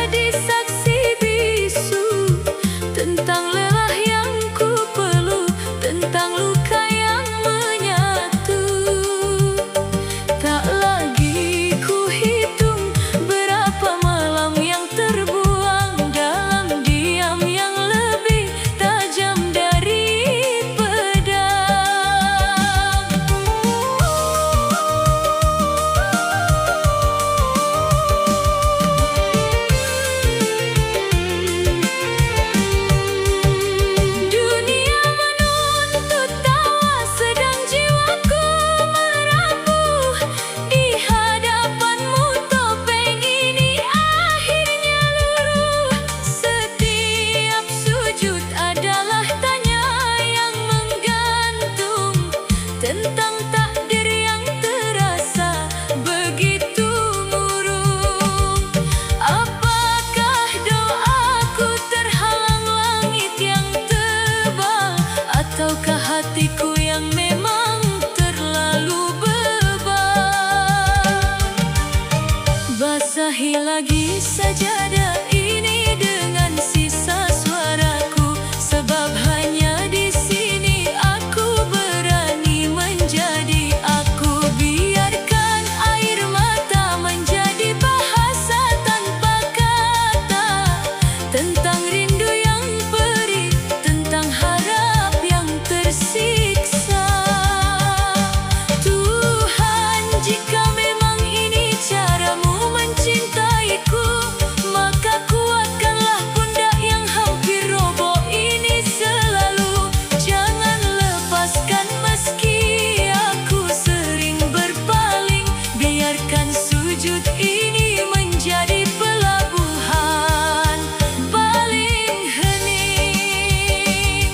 menjadi saksi bisu tentang lelah yang ku perlu, tentang luka yang menyatu. Tak lagi ku hitung berapa malam yang terbuang dalam diam yang lebih tajam dari pedang. Dunia menuntut tawa, sedang jiwaku merapuh di hadapanmu. Topeng ini akhirnya luruh. Setiap sujud adalah tanya yang menggantung tentang takdir yang terasa begitu murung. Apakah doaku terhalang langit yang tebal, ataukah hatiku yang memang terlalu bebal? Basahi lagi sajadah ini dengan sisa suaraku, sebab hanya di sini aku berani menjadi aku. Biarkan air mata menjadi bahasa tanpa kata tentang rindu yang perih, tentang harap yang tersiksa. Tuhan, jika memang ini caramu mencintaiku, maka kuatkanlah pundak yang hampir roboh ini selalu. Jangan lepaskan meski aku sering berpaling. Biarkan sujud ini menjadi pelabuhan paling hening.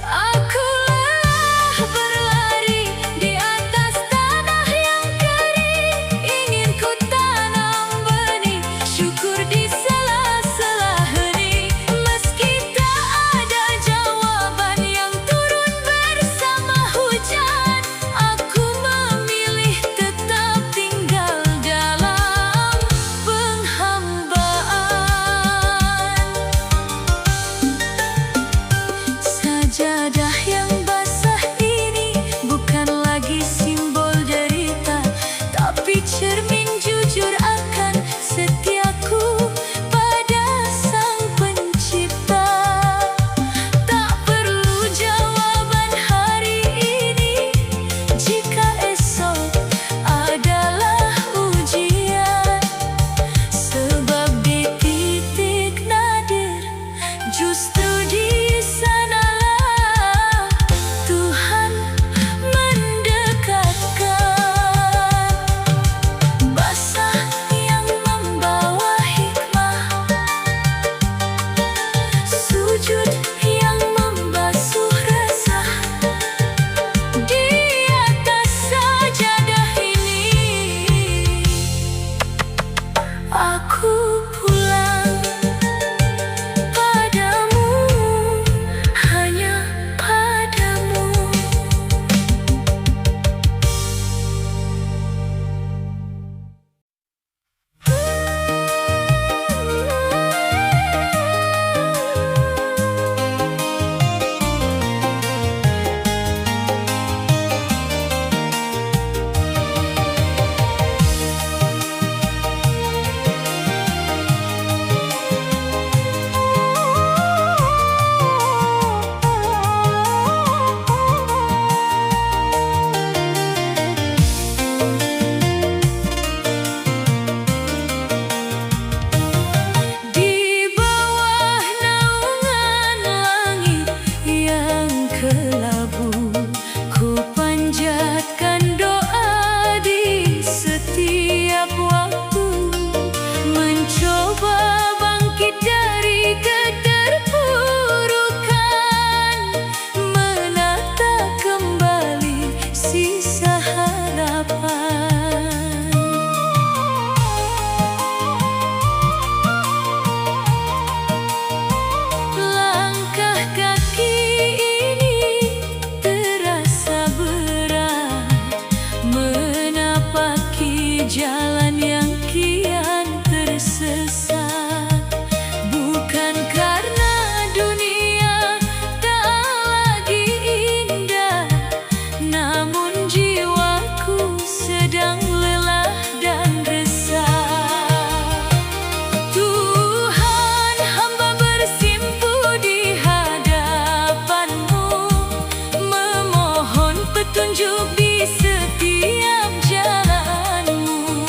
Aku lelah berlari di atas tanah yang kering. Ingin ku tanam benih syukur di sela-sela hening. Meski tak ada jawaban yang turun bersama hujan, aku memilih tetap tinggal dalam penghambaan. Sajadah yang basah ini bukan lagi simbol derita, tapi cermin jujur akan setiaku pada Sang Pencipta. Tak perlu jawaban hari ini jika esok adalah ujian, sebab di titik nadir justru di sanalah petunjuk di setiap jalanmu,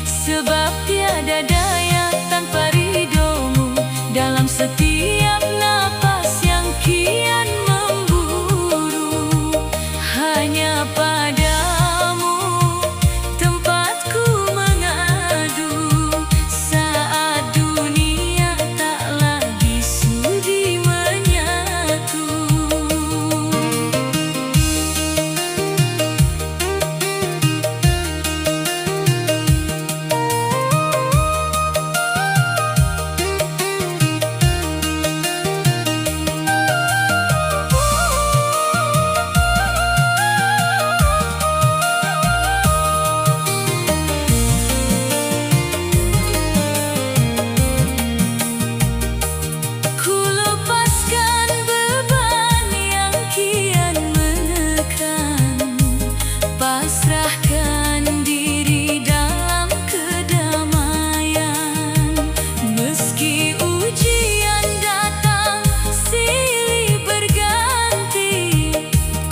sebab tiada daya tanpa ridhomu dalam setiap napas yang kian memburu. Hanya padamu tempatku mengadu saat dunia tak lagi sudi menyatu. Pasrahkan diri dalam kedamaian, meski ujian datang silih berganti.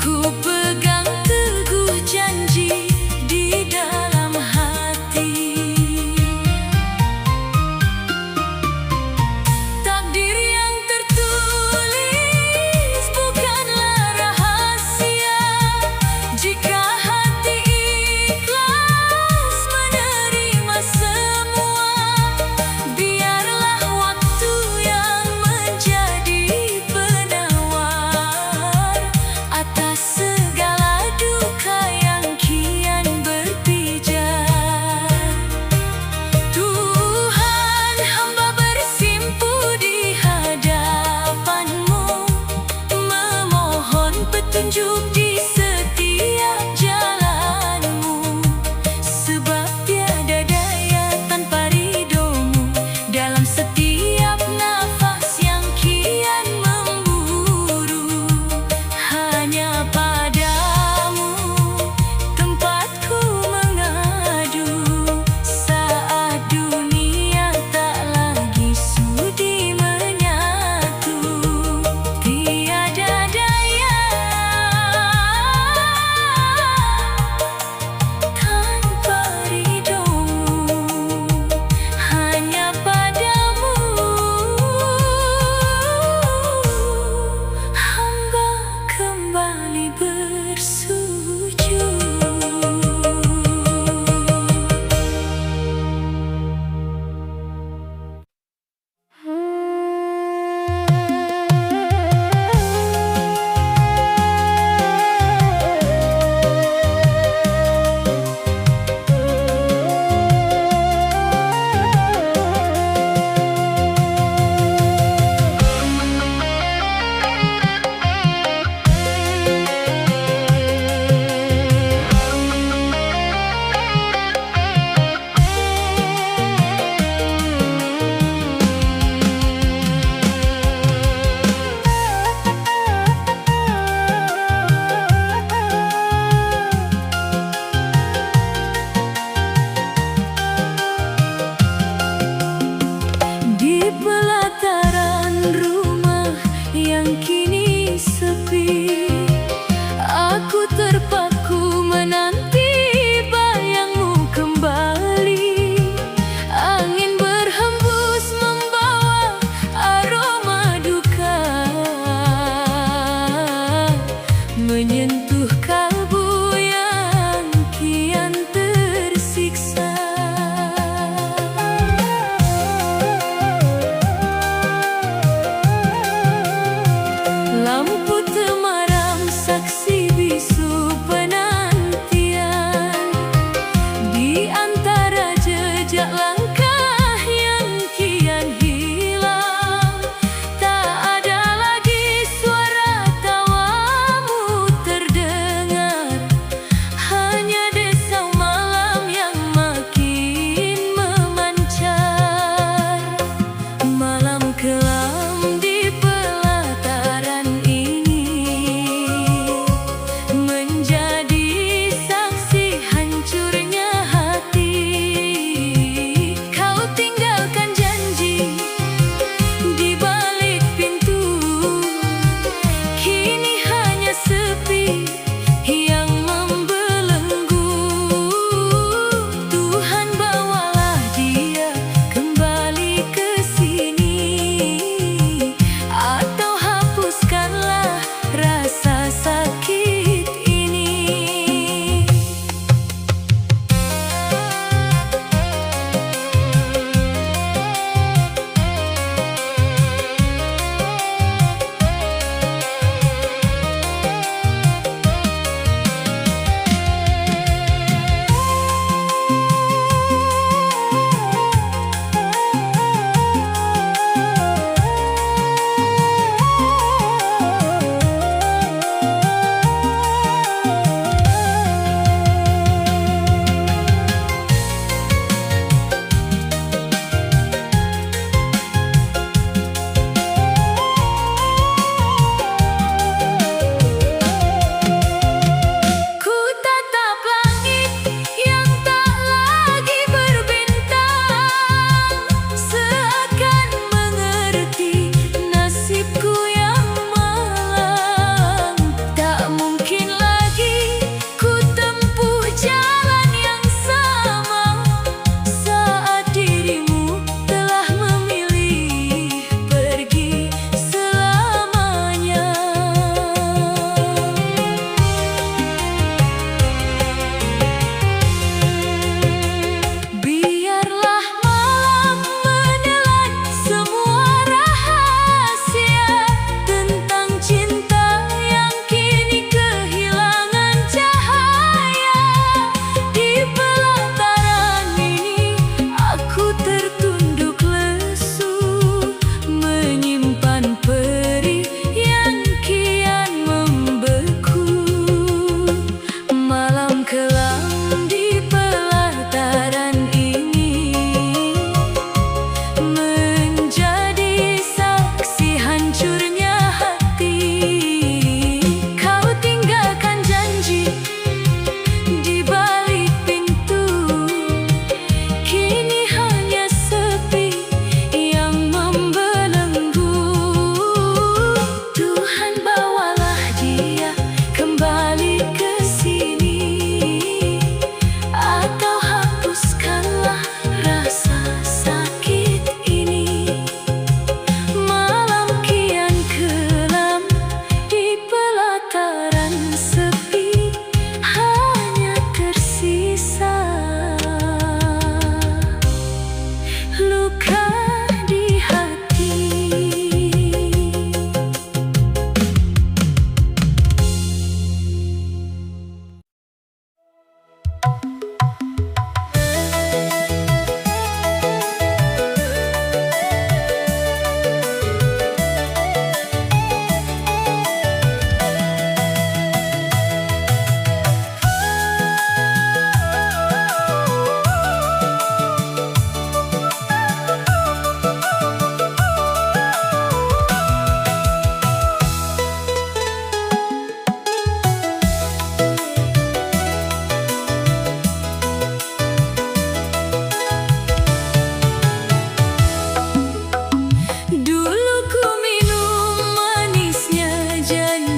Ku pegang teguh janji di dalam hati. Takdir yang tertulis bukanlah rahasia. Jika petunjuk di setiap jalanmu, sebab tiada daya tanpa ridhomu dalam setiap nafas yang kian memburu. Hanya padamu tempatku mengadu saat dunia tak lagi sudi menyatu. Tiada daya tanpa ridhomu, hanya padamu hamba kembali bersujud. Di pelataran rumah yang kini sepi, aku terpaku menanti bayangmu kembali. Angin berhembus membawa aroma duka, menyentuh kalbu yang kian tersiksa. Lampu temaram saksi bisu penantian, di antara jejak langkah yang kian hilang. Tak ada lagi suara tawamu terdengar.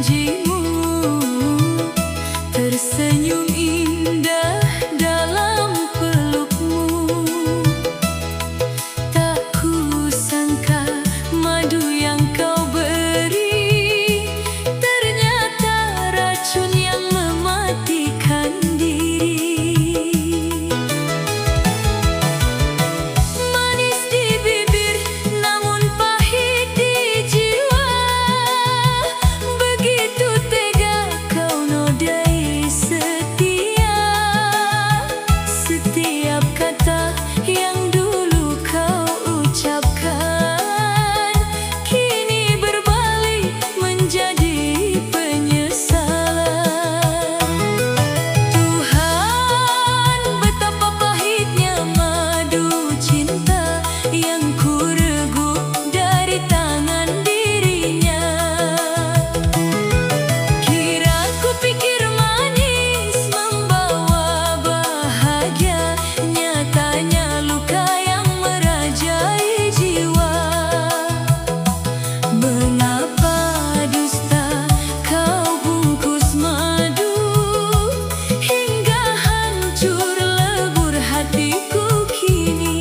janjimu, tersenyum indah dalam pelukmu. Tak kusangka madu yang kau beri ternyata racun yang mematikan diri. Manis di bibir namun pahit di jiwa, begitu tega kau nodai setia. Setiap kata yang dulu kau ucapkan kini berbalik menjadi penyesalan. Tuhan, betapa pahitnya madu cinta yang kureguk dari tangan dirinya. Kira kupikir manis membawa bahagia, nyatanya luka yang merajai jiwa. Mengapa dusta kau bungkus madu hingga hancur lebur hatiku kini.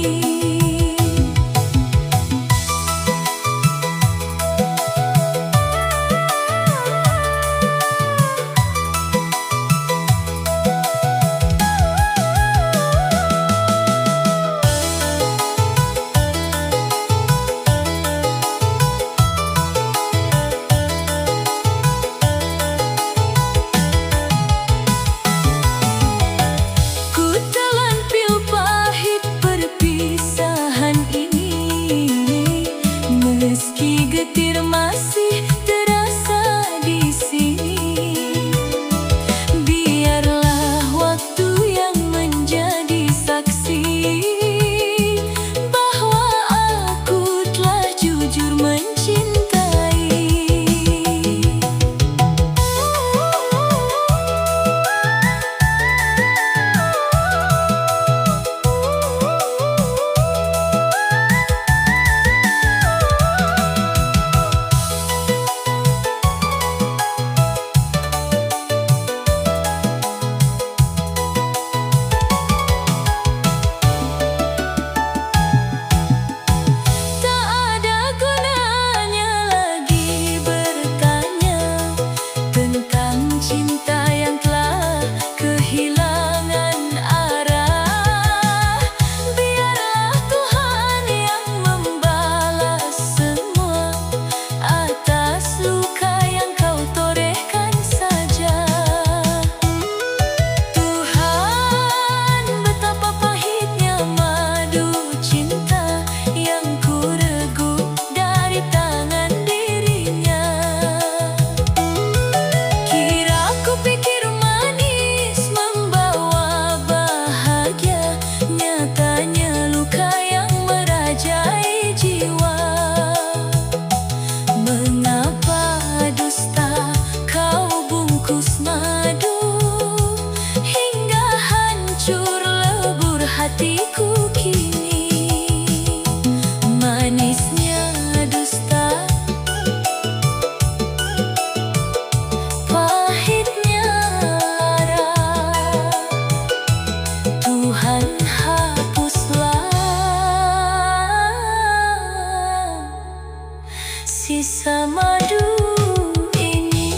Ku telan pil pahit perpisahan ini, meski getir masih terasa di sini. Biarlah waktu yang menjadi saksi bahwa aku telah jujur mencintai. Tak ada gunanya lagi bertanya tentang cinta yang telah kehilangan arah. Biarlah Tuhan yang membalas semua atas luka yang kau torehkan saja. Tuhan, betapa pahitnya madu cinta yang kureguk dari tangan dirinya. Kira kupikir manis membawa bahagia, nyatanya luka yang merajai jiwa. Mengapa dusta kau bungkus madu hingga hancur lebur hatiku kini. Manisnya dusta, pahitnya lara. Tuhan, hapuslah sisa madu ini.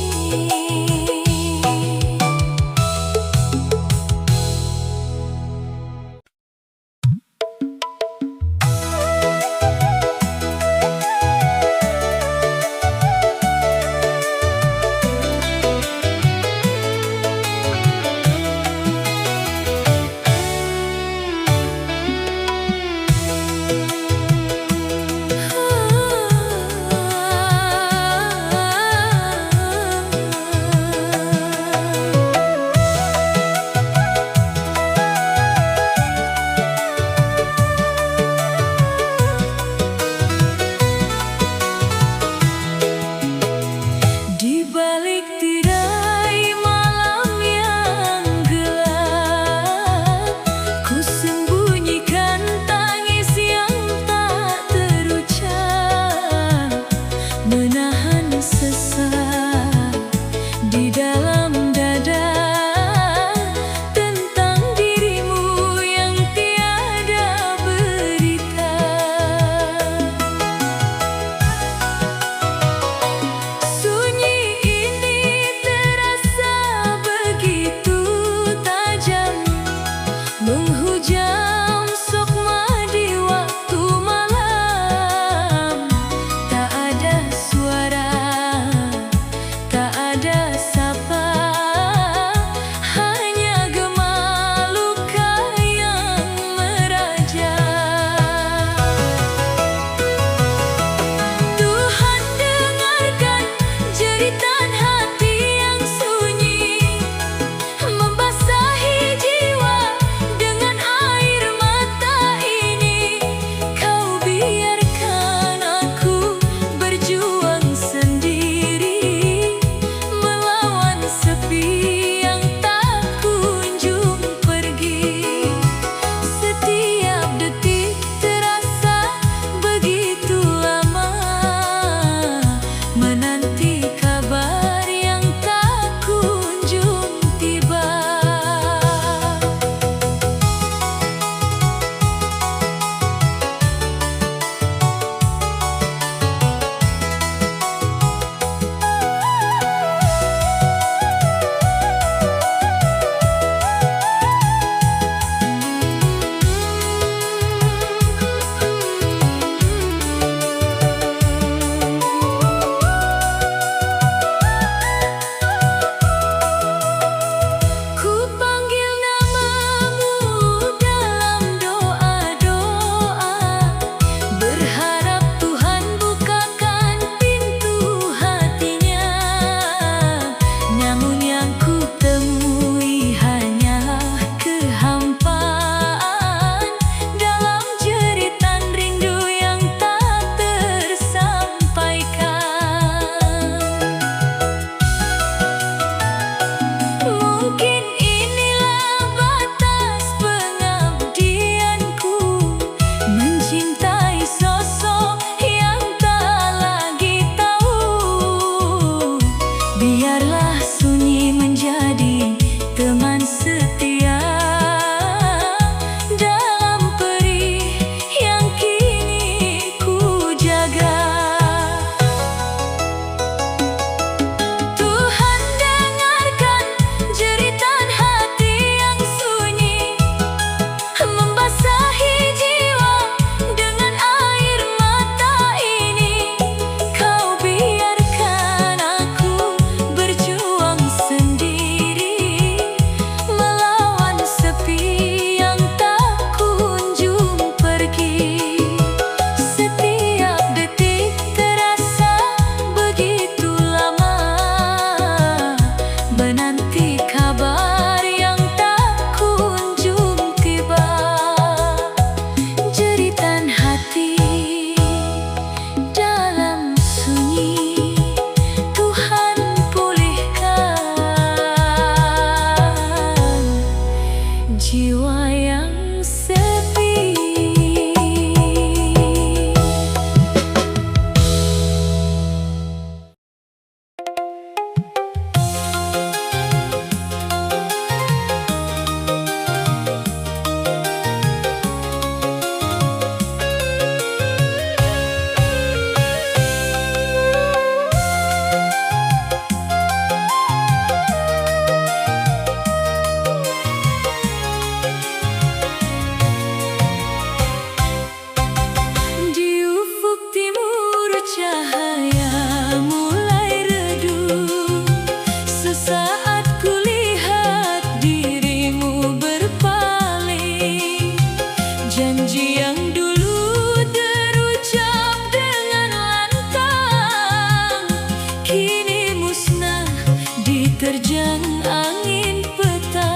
diterjang angin petai.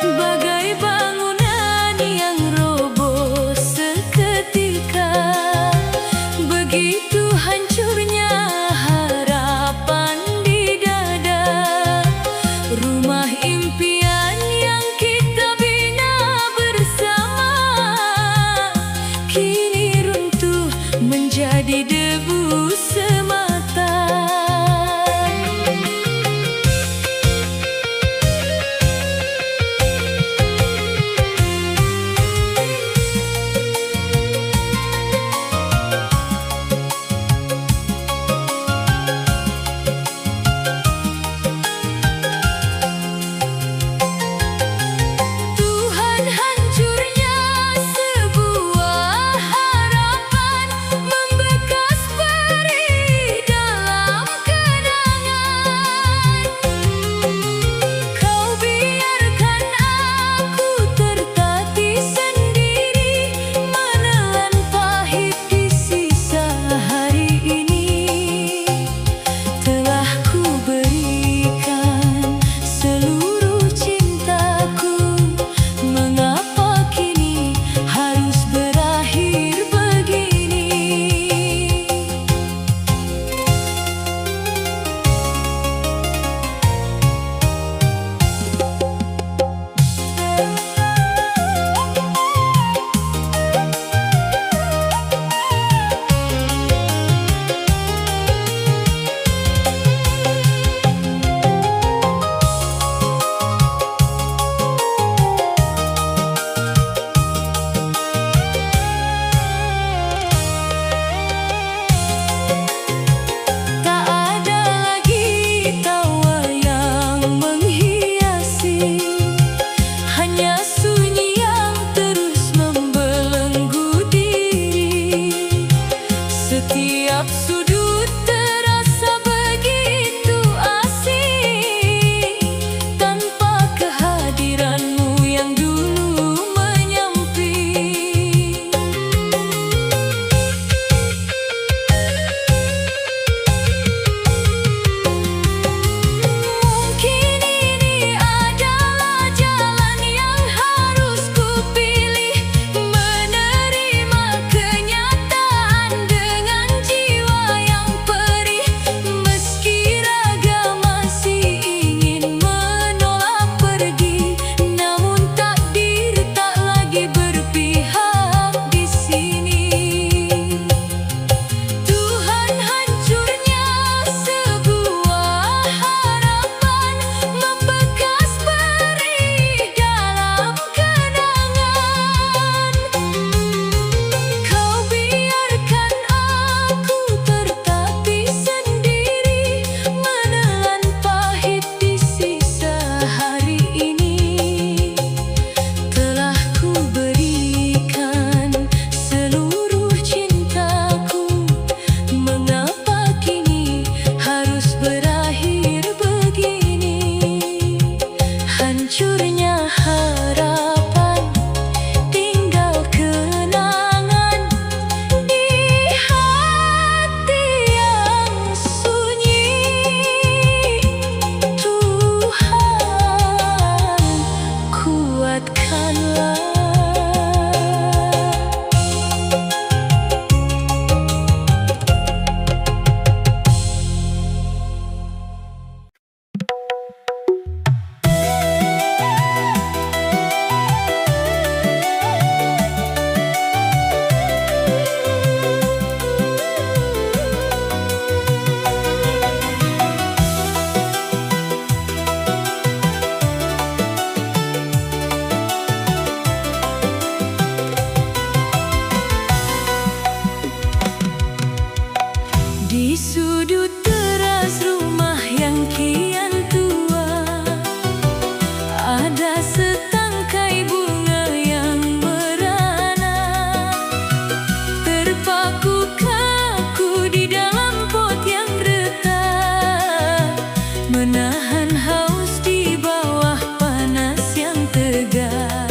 Bagai bangunan yang roboh seketika, begitu hancurnya harapan di dada. Rumah impian yang kita bina bersama kini runtuh menjadi debu semata. Tuhan, hancurnya sebuah harapan membekas perih dalam kenangan. Kau biarkan aku tertatih sendiri, menelan pahit di sisa hari ini. Telah ku berikan seluruh cintaku, mengapa kini harus berakhir begini? Tak ada lagi tawa yang menghiasi, hanya sunyi yang terus membelenggu diri. Setiap sudut terasa begitu asing, tanpa kehadiranmu yang dulu menyamping. Mungkin ini adalah jalan yang harus kupilih, menerima kenyataan dengan jiwa yang perih. Meski raga masih ingin menolak pergi, namun takdir tak lagi berpihak di sini. Tuhan, hancurnya sebuah harapan membekas perih dalam kenangan. Kau biarkan aku tertatih sendiri, menelan pahit di sisa hari ini. Telah ku berikan seluruh cintaku, mengapa kini harus berakhir begini? Hancurnya harapan, tinggal kenangan di hati yang sunyi. Tuhan, kuatkanlah. Di sudut teras rumah yang kian tua, ada setangkai bunga yang merana, terpaku kaku di dalam pot yang retak, menahan haus di bawah panas yang tegar.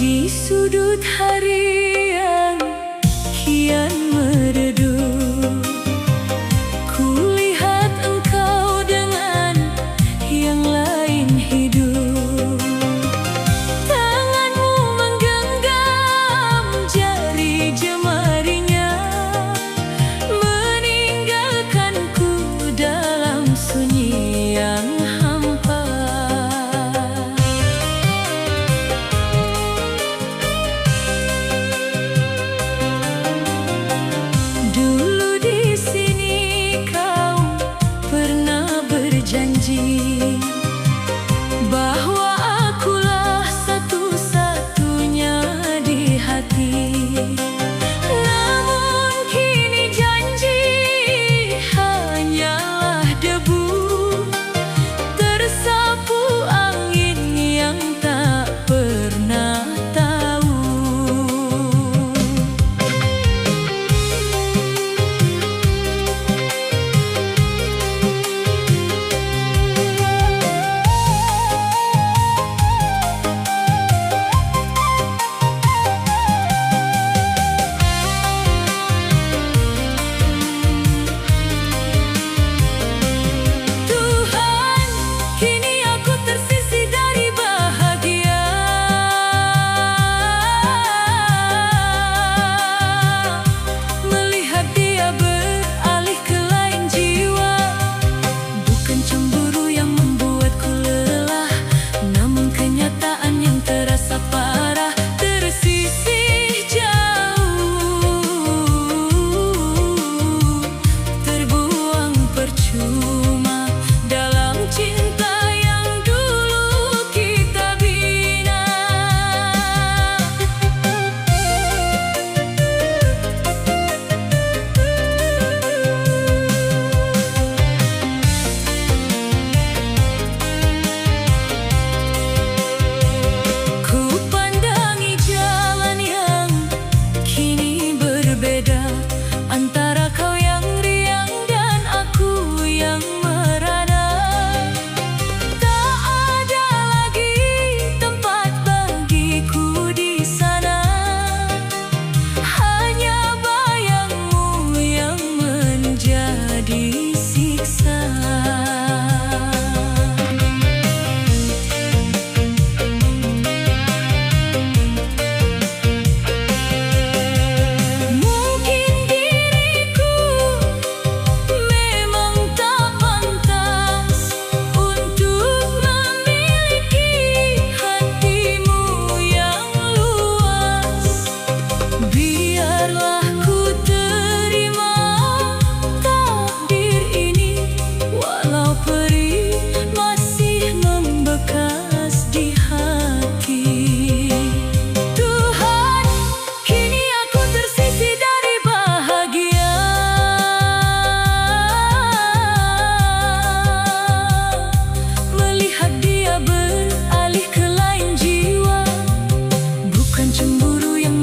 Di sudut hari yang kian meredup, kulihat engkau dengan yang lain hidup. Tanganmu menggenggam jari jemarinya, meninggalkanku dalam sunyi yang hampa. Dulu di sini kau pernah berjanji bahwa akulah satu-satunya di hati. Namun kini janji hanyalah debu, tersapu angin yang tak pernah tahu. Tuhan, kini aku tersisih dari bahagia. Melihat dia beralih ke lain jiwa. Bukan cemburu yang membuatku lelah, namun kenyataan yang terasa parah. Tersisih jauh, terbuang percuma dalam cinta yang dulu kita bina. Ku pandangi jalan yang kini berbeda, antara kau yang riang dan aku yang merana. Tak ada lagi tempat bagiku di sana, hanya bayangmu yang menjadi siksa. Mungkin diriku memang tak pantas untuk memiliki hatimu yang luas. Biarlah ku terima takdir ini, walau perih masih membekas di hati. Tuhan, kini aku tersisih dari bahagia. Melihat dia beralih ke lain jiwa. Bukan cemburu yang